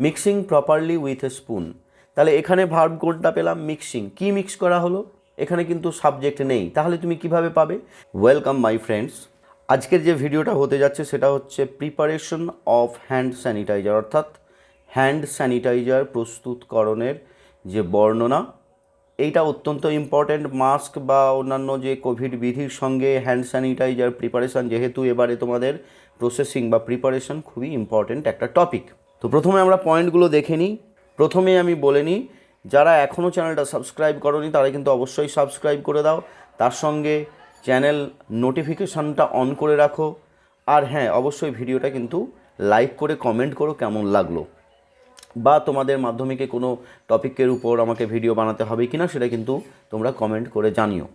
Mixing properly with a spoon. তাহলে এখানে verb কোনটা পেলাম? মিক্সিং। কি মিক্স করা হলো? এখানে কিন্তু সাবজেক্ট নেই, তাহলে তুমি কিভাবে পাবে? Welcome my friends. আজকের যে ভিডিওটা হতে যাচ্ছে সেটা হচ্ছে প্রিপারেশন অফ হ্যান্ড স্যানিটাইজার, অর্থাৎ হ্যান্ড স্যানিটাইজার প্রস্তুতকরণের যে বর্ণনা, এইটা অত্যন্ত ইম্পর্ট্যান্ট। মাস্ক বা অন্যান্য যে কোভিড বিধির সঙ্গে হ্যান্ড স্যানিটাইজার প্রিপারেশান, যেহেতু এবারে তোমাদের প্রসেসিং বা প্রিপারেশন খুবই ইম্পর্ট্যান্ট একটা টপিক। তো প্রথমে আমরা পয়েন্টগুলো দেখে নিই। প্রথমে আমি বলে নিই, যারা এখনও চ্যানেলটা সাবস্ক্রাইব করোনি তারা কিন্তু অবশ্যই সাবস্ক্রাইব করে দাও, তার সঙ্গে চ্যানেল নোটিফিকেশানটা অন করে রাখো। আর হ্যাঁ, অবশ্যই ভিডিওটা কিন্তু লাইক করে কমেন্ট করো কেমন লাগলো, বা তোমাদের মাধ্যমিকে কোনো টপিকের উপর আমাকে ভিডিও বানাতে হবে কি না সেটা কিন্তু তোমরা কমেন্ট করে জানিও।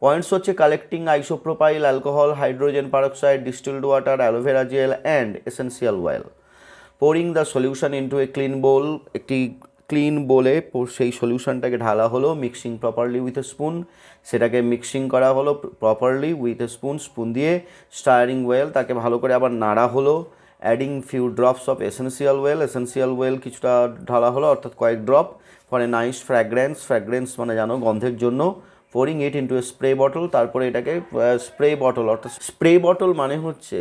পয়েন্টস হচ্ছে collecting isopropyl, alcohol, hydrogen peroxide, distilled water, aloe vera gel and essential oil. Pouring the solution into a clean bowl, একটি ক্লিন বোলে সেই সলিউশনটাকে ঢালা হলো। Mixing properly with a spoon, সেটাকে মিক্সিং করা হলো properly with a spoon, spoon দিয়ে। স্টায়ারিং ওয়েল, তাকে ভালো করে আবার নাড়া হলো। Adding few drops of essential oil, essential oil কিছুটা ঢালা হলো, অর্থাৎ কয়েক drop, for a nice fragrance, fragrance মানে জানো গন্ধের জন্য। Pouring it into A spray bottle, তারপরে এটাকে স্প্রে বটল, অর্থাৎ স্প্রে বটল মানে হচ্ছে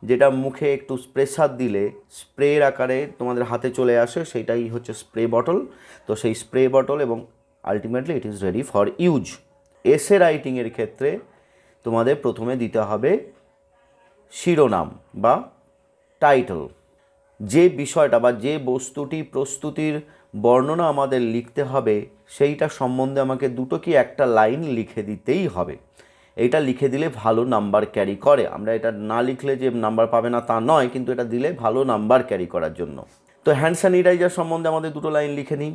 যেটা মুখে একটু প্রেসার দিলে স্প্রের আকারে তোমাদের হাতে চলে আসে, সেইটাই হচ্ছে স্প্রে বটল। তো সেই স্প্রে বটল, এবং ultimately it is ready for use. এসে রাইটিংয়ের ক্ষেত্রে তোমাদের প্রথমে দিতে হবে শিরোনাম বা টাইটেল। যে বিষয়টা বা যে বস্তুটি প্রস্তুতির বর্ণনা আমাদের লিখতে হবে, সেইটা সম্বন্ধে আমাকে দুটো কি একটা লাইন লিখে দিতেই হবে। এইটা লিখে দিলে ভালো নাম্বার ক্যারি করে। আমরা এটা না লিখলে যে নাম্বার পাবে না তা নয়, কিন্তু এটা দিলে ভালো নাম্বার ক্যারি করার জন্য। তো হ্যান্ড স্যানিটাইজার সম্বন্ধে আমাদের দুটো লাইন লিখে নিই।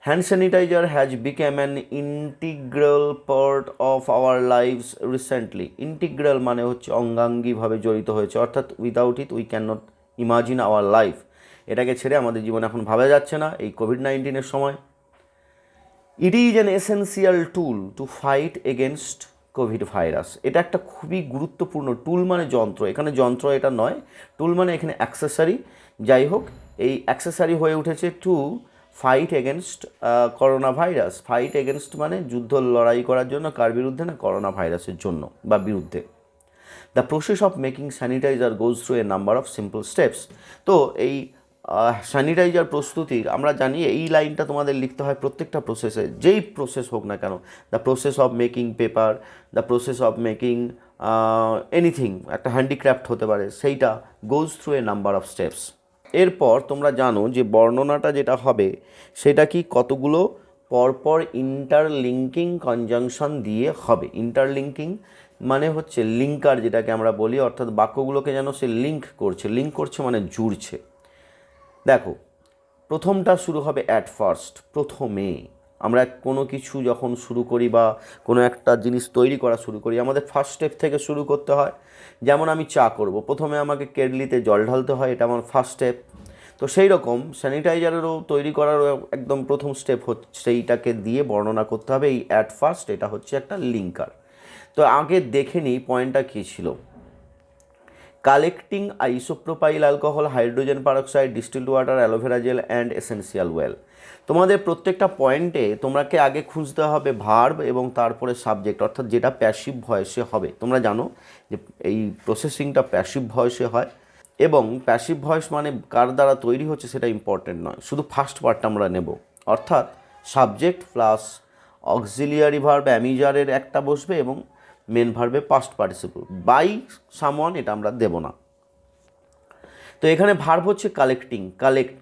Hand sanitizer has become an integral part of our lives recently. Integral মানে হচ্ছে অঙ্গাঙ্গিভাবে জড়িত হয়েছে, অর্থাৎ without it we can not imagine our life. এটাকে ছেড়ে আমাদের জীবন এখন ভাবা যাচ্ছে না এই কোভিড-19-এর সময়। It is an essential tool to fight against Covid virus. এটা একটা খুবই গুরুত্বপূর্ণ টুল, মানে যন্ত্র, এখানে যন্ত্র এটা নয়, টুল মানে এখানে অ্যাক্সেসারি। যাই হোক, এই অ্যাক্সেসারি হয়ে উঠেছে to fight against corona virus. Fight against মানে যুদ্ধ, লড়াই করার জন্য, কার বিরুদ্ধে? না, করোনা ভাইরাসের জন্য বা বিরুদ্ধে। The process of making sanitizer goes through a number of simple steps. তো এই স্যানিটাইজার প্রস্তুতির আমরা জানি এই লাইনটা তোমাদের লিখতে হয় প্রত্যেকটা প্রসেসে, যেই প্রসেস হোক না কেন। The process of making paper, the process of making anything, একটা হ্যান্ডিক্রাফট হতে পারে, সেইটা goes through a number of steps. এরপর তোমরা জানো যে বর্ণনাটা যেটা হবে সেটা কি কতগুলো পরপর ইন্টারলিঙ্কিং কনজাংশন দিয়ে হবে। ইন্টারলিঙ্কিং মানে হচ্ছে লিঙ্কার, যেটাকে আমরা বলি, অর্থাৎ বাক্যগুলোকে যেন সে লিঙ্ক করছে। লিঙ্ক করছে মানে জুড়ছে। দেখো, প্রথমটা শুরু হবে অ্যাট ফার্স্ট, প্রথমে। আমরা কোনো কিছু যখন শুরু করি বা কোনো একটা জিনিস তৈরি করা শুরু করি, আমাদের ফার্স্ট স্টেপ থেকে শুরু করতে হয়। যেমন আমি চা করব, প্রথমে আমাকে কেটলিতে জল ঢালতে হয়, এটা আমার ফার্স্ট স্টেপ। তো সেই রকম স্যানিটাইজারেরও তৈরি করারও একদম প্রথম স্টেপ হচ্ছে সেইটাকে দিয়ে বর্ণনা করতে হবে। এই অ্যাট ফার্স্ট এটা হচ্ছে একটা লিঙ্কার। তো আগে দেখে নিই পয়েন্টটা কী ছিল। Collecting isopropyl, alcohol, hydrogen peroxide, distilled water, aloe vera gel and essential well. তোমাদের প্রত্যেকটা পয়েন্টে তোমরাকে আগে খুঁজতে হবে ভার্ব এবং তারপরে সাবজেক্ট, অর্থাৎ যেটা প্যাসিভ ভয়েসে হবে। তোমরা জানো যে এই প্রসেসিংটা প্যাসিভ ভয়েসে হয়, এবং প্যাসিভ ভয়েস মানে কার দ্বারা তৈরি হচ্ছে সেটা ইম্পর্টেন্ট নয়, শুধু ফার্স্ট পার্টটা আমরা নেব। অর্থাৎ সাবজেক্ট প্লাস অক্সিলিয়ারি ভার্ব অ্যামিজারের একটা বসবে, এবং মেন ভার্বে পাস্ট পার্টিসিপল বাই সামওয়ান, এটা আমরা দেব না। তো এখানে ভার্ব হচ্ছে কালেক্টিং, কালেক্ট।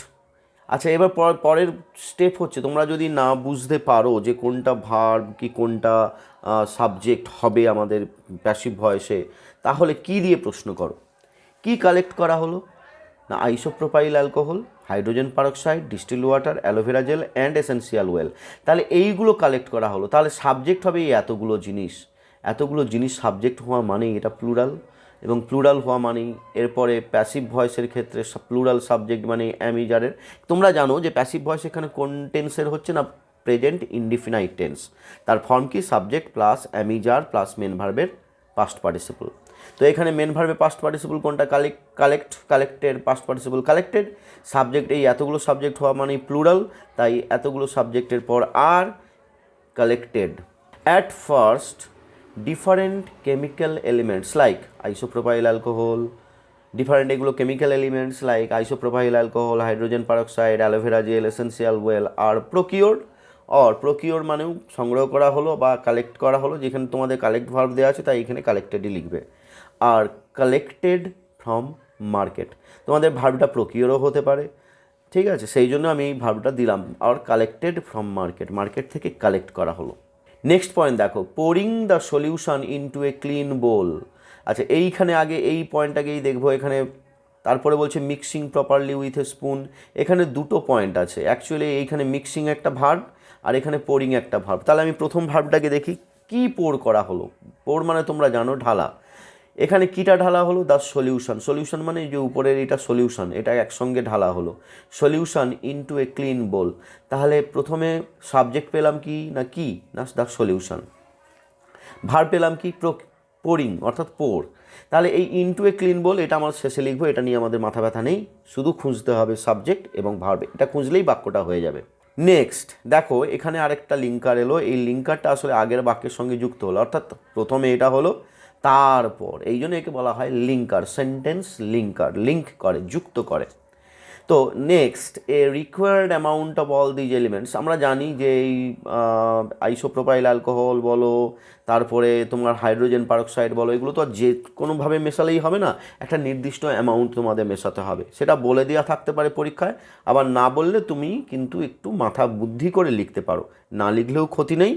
আচ্ছা, এবার পরের স্টেপ হচ্ছে, তোমরা যদি না বুঝতে পারো যে কোনটা ভার্ব কি কোনটা সাবজেক্ট হবে আমাদের প্যাসিভ ভয়েসে, তাহলে কি দিয়ে প্রশ্ন করো। কি কালেক্ট করা হলো? না, isopropyl alcohol, hydrogen peroxide, distilled water, aloe vera gel and essential well. তাহলে এইগুলো কালেক্ট করা হলো, তাহলে সাবজেক্ট হবে এই এতগুলো জিনিস। এতগুলো জিনিস সাবজেক্ট হওয়া মানেই এটা প্লুরাল, এবং প্লুরাল হওয়া মানেই এরপরে প্যাসিভ ভয়েসের ক্ষেত্রে প্লুরাল সাবজেক্ট মানে অ্যামিজারের। তোমরা জানো যে প্যাসিভ ভয়েস এখানে কোন টেন্সের হচ্ছে না, প্রেজেন্ট ইনডিফিনাইট টেন্স। তার ফর্ম কি? Subject plus am is are plus main ভার্বের পাস্ট পার্টিসিপল। তো এখানে মেন ভার্বে পাস্ট পার্টিসিপল কোনটা? Collected past participle collected. Subject এই এতগুলো সাবজেক্ট হওয়া মানে প্লুরাল, তাই এতগুলো সাবজেক্টের পর আর collected. At first different chemical elements like isopropyl alcohol, different এগুলো chemical elements like isopropyl alcohol, hydrogen peroxide, aloe vera, gel ওয়েল আর প্রকিওর মানেও সংগ্রহ করা হলো বা কালেক্ট করা হলো, যেখানে তোমাদের কালেক্ট ভার্ব দেওয়া আছে তাই এখানে কালেক্টেডই লিখবে। আর কালেক্টেড ফ্রম মার্কেট, তোমাদের ভার্বটা প্রকিওরও হতে পারে, ঠিক আছে, সেই জন্য আমি এই ভার্বটা দিলাম। আর কালেক্টেড ফ্রম মার্কেট থেকে কালেক্ট করা হলো। নেক্সট পয়েন্ট দেখো, pouring the solution into a clean bowl. আচ্ছা, এইখানে আগে এই পয়েন্টটাকেই দেখবো। এখানে তারপরে বলছে mixing properly with a spoon. এখানে দুটো পয়েন্ট আছে অ্যাকচুয়ালি, এইখানে মিক্সিং একটা ভার্ব আর এখানে পোরিং একটা ভার্ব। তাহলে আমি প্রথম ভার্বটাকে দেখি, কি পোর করা হলো। পোর মানে তোমরা জানো ঢালা, এখানে কিটা ঢালা হলো? দ্য সলিউশন মানে যে উপরের এটা সলিউশন, এটা একসঙ্গে ঢালা হলো, সলিউশন ইনটু এ ক্লিন বোল। তাহলে প্রথমে সাবজেক্ট পেলাম কি না দ্য সলিউশন, ভার্ব পেলাম কি পোরিং অর্থাৎ পোর। তাহলে এই ইনটু এ ক্লিন বোল এটা আমার শেষে লিখবো, এটা নিয়ে আমাদের মাথা ব্যথা নেই, শুধু খুঁজতে হবে সাবজেক্ট এবং ভার্ব, এটা খুঁজলেই বাক্যটা হয়ে যাবে। নেক্সট দেখো, এখানে আরেকটা লিঙ্কার এলো, এই লিঙ্কারটা আসলে আগের বাক্যের সঙ্গে যুক্ত হলো, অর্থাৎ প্রথমে এটা হলো তারপর, এই জন্য একে বলা হয় লিঙ্কার, সেন্টেন্স লিঙ্কার, লিঙ্ক করে, যুক্ত করে। তো next, A required amount of all these elements. আমরা জানি যে এই আইসোপ্রোপাইল অ্যালকোহল বলো, তারপরে তোমার হাইড্রোজেন পারঅক্সাইড বলো, এগুলো তো যে কোনোভাবে মেশালেই হবে না, একটা নির্দিষ্ট অ্যামাউন্ট তোমাদের মেশাতে হবে। সেটা বলে দেওয়া থাকতে পারে পরীক্ষায়, আবার না বললে তুমি কিন্তু একটু মাথা বুদ্ধি করে লিখতে পারো, না লিখলেও ক্ষতি নেই।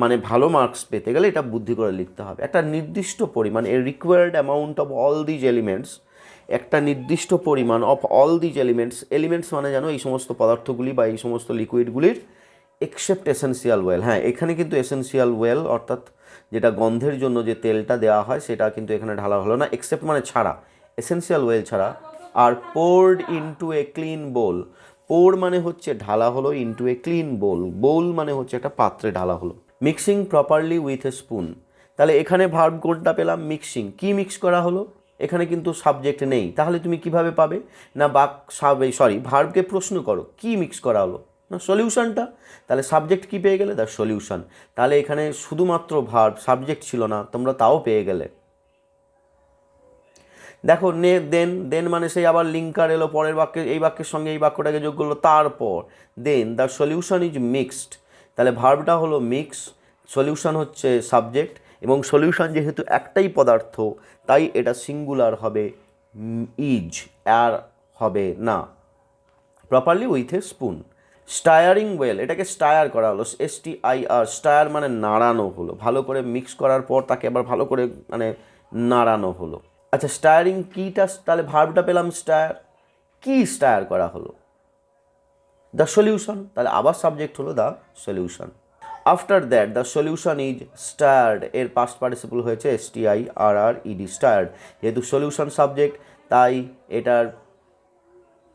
মানে ভালো মার্কস পেতে গেলে এটা বুদ্ধি করে লিখতে হবে। একটা নির্দিষ্ট পরিমাণ, a required amount of all these elements, একটা নির্দিষ্ট পরিমাণ অফ অল দিজ এলিমেন্টস মানে জানো এই সমস্ত পদার্থগুলি বা এই সমস্ত লিকুইডগুলির, এক্সেপ্ট এসেন্সিয়াল ওয়েল। হ্যাঁ, এখানে কিন্তু এসেন্সিয়াল ওয়েল অর্থাৎ যেটা গন্ধের জন্য যে তেলটা দেওয়া হয় সেটা কিন্তু এখানে ঢালা হলো না, এক্সেপ্ট মানে ছাড়া, এসেন্সিয়াল ওয়েল ছাড়া। আর পোর্ড ইনটু এ ক্লিন বোল, পোর মানে হচ্ছে ঢালা হলো, ইনটু এ ক্লিন বোল মানে হচ্ছে একটা পাত্রে ঢালা হলো। Mixing properly with a spoon, তাহলে এখানে ভার্ব কোনটা পেলাম? মিক্সিং। কি মিক্স করা হলো? এখানে কিন্তু সাবজেক্ট নেই, তাহলে তুমি কিভাবে পাবে না ভার্বকে প্রশ্ন করো কি মিক্স করা হলো, না সলিউশনটা। তাহলে সাবজেক্ট কি পেয়ে গেলে? The solution. তাহলে এখানে শুধুমাত্র ভার্ব, সাবজেক্ট ছিল না, তোমরা তাও পেয়ে গেলে। দেখো দেন মানে সেই আবার লিঙ্কার এলো পরের বাক্যে, এই বাক্যের সঙ্গে এই বাক্যটাকে যোগ করলো, তারপর দেন দ্য সলিউশন ইজ মিক্সড। তাহলে ভার্বটা হলো মিক্স, সলিউশন হচ্ছে সাবজেক্ট, এবং সলিউশন যেহেতু একটাই পদার্থ তাই এটা সিঙ্গুলার হবে, ইজ, আর হবে না। Properly with a spoon. Stirring well, এটাকে স্টায়ার করা হলো, STIR, স্টায়ার মানে নাড়ানো হলো, ভালো করে মিক্স করার পর তাকে আবার ভালো করে মানে নাড়ানো হলো। আচ্ছা, স্টায়ারিং কিটা, তাহলে ভার্বটা পেলাম স্টায়ার, কি স্টায়ার করা হলো? দ্য সলিউশন, তাহলে আবার সাবজেক্ট হলো the solution. After that the solution is stirred, এর পাস্ট পার্টিসিপল হয়েছে STIRRED, স্টায়ার্ড। যেহেতু সলিউশন সাবজেক্ট তাই এটার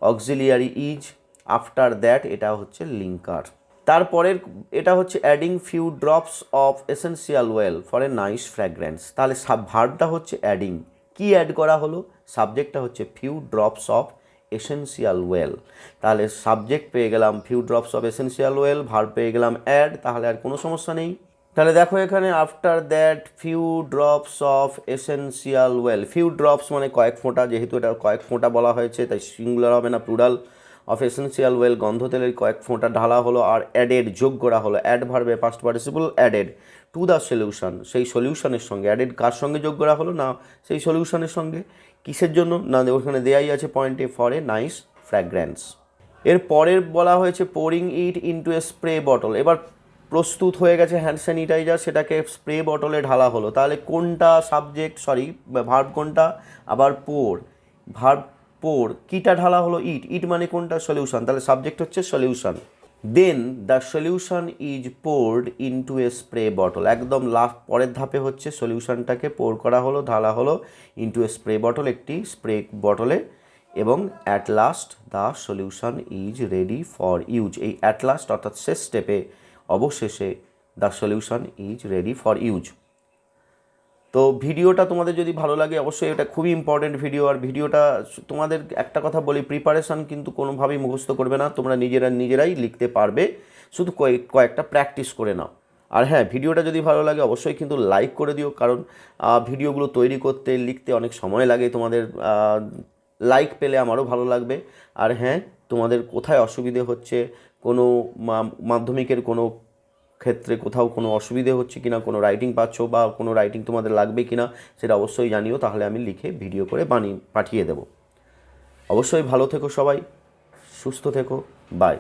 অক্সিলিয়ারি ইজ, আফটার দ্যাট এটা হচ্ছে লিঙ্কার। তারপরের এটা হচ্ছে adding few drops of essential well for a nice fragrance. তাহলে ভার্বটা হচ্ছে অ্যাডিং, কি অ্যাড করা হলো? সাবজেক্টটা হচ্ছে few drops of essential well. তাহলে সাবজেক্ট পেয়ে গেলাম few drops of essential well, verb পেয়ে গেলাম অ্যাড, তাহলে আর কোনো সমস্যা নেই। তাহলে দেখো এখানে after that few drops of essential well, few drops মানে কয়েক ফোঁটা, যেহেতু এটা কয়েক ফোঁটা বলা হয়েছে তাই সিঙ্গুলার হবে না, প্লুরাল। অফ এসেন্সিয়াল ওয়েল গন্ধ তেলের কয়েক ফোঁটা ঢালা হলো, আর অ্যাডেড যোগ করা হলো, অ্যাড ভার্বে past participle added to the solution, সেই সলিউশনের সঙ্গে। অ্যাডেড কার সঙ্গে যোগ করা হলো? না সেই সলিউশনের সঙ্গে। কিসের জন্য? না ওখানে দেয়াই আছে পয়েন্টে, ফর এ নাইস ফ্র্যাগ্রেন্স। এর পরের বলা হয়েছে pouring it into a spray bottle. এবার প্রস্তুত হয়ে গেছে হ্যান্ড স্যানিটাইজার, সেটাকে স্প্রে বটলে ঢালা হলো। তাহলে কোনটা সাবজেক্ট, ভার্ব কোনটা? আবার ভার্ব পোর, কিটা ঢালা হলো? ইট মানে কোনটা? সলিউশন, তাহলে সাবজেক্ট হচ্ছে solution. Then the solution is poured into a spray bottle, একদম লাস্ট পরের ধাপে হচ্ছে সলিউশনটাকে পোর করা হলো, ঢালা হলো ইনটু এ স্প্রে বটল, একটি স্প্রে বটলে। এবং at last the solution is ready for use, এই অ্যাট লাস্ট অর্থাৎ শেষ স্টেপে, অবশেষে the solution is ready for use. তো ভিডিওটা তোমাদের যদি ভালো লাগে অবশ্যই এটা খুবই ইম্পর্টেন্ট ভিডিও। আর ভিডিওটা তোমাদের একটা কথা বলি, প্রিপারেশান কিন্তু কোনোভাবেই মুখস্থ করবে না, তোমরা নিজেরাই লিখতে পারবে, শুধু কয়েকটা প্র্যাকটিস করে নাও। আর হ্যাঁ, ভিডিওটা যদি ভালো লাগে অবশ্যই কিন্তু লাইক করে দিও, কারণ ভিডিওগুলো তৈরি করতে লিখতে অনেক সময় লাগে। তোমাদের লাইক পেলে আমারও ভালো লাগবে। আর হ্যাঁ, তোমাদের কোথায় অসুবিধে হচ্ছে, কোনো মাধ্যমিকের কোনো ক্ষেত্রে কোথাও কোনো অসুবিধে হচ্ছে কিনা, কোনো রাইটিং পাচ্ছ বা কোনো রাইটিং তোমাদের লাগবে কিনা সেটা অবশ্যই জানিও, তাহলে আমি লিখে ভিডিও করে পাঠিয়ে দেব। অবশ্যই ভালো থেকো সবাই, সুস্থ থেকো, বাই।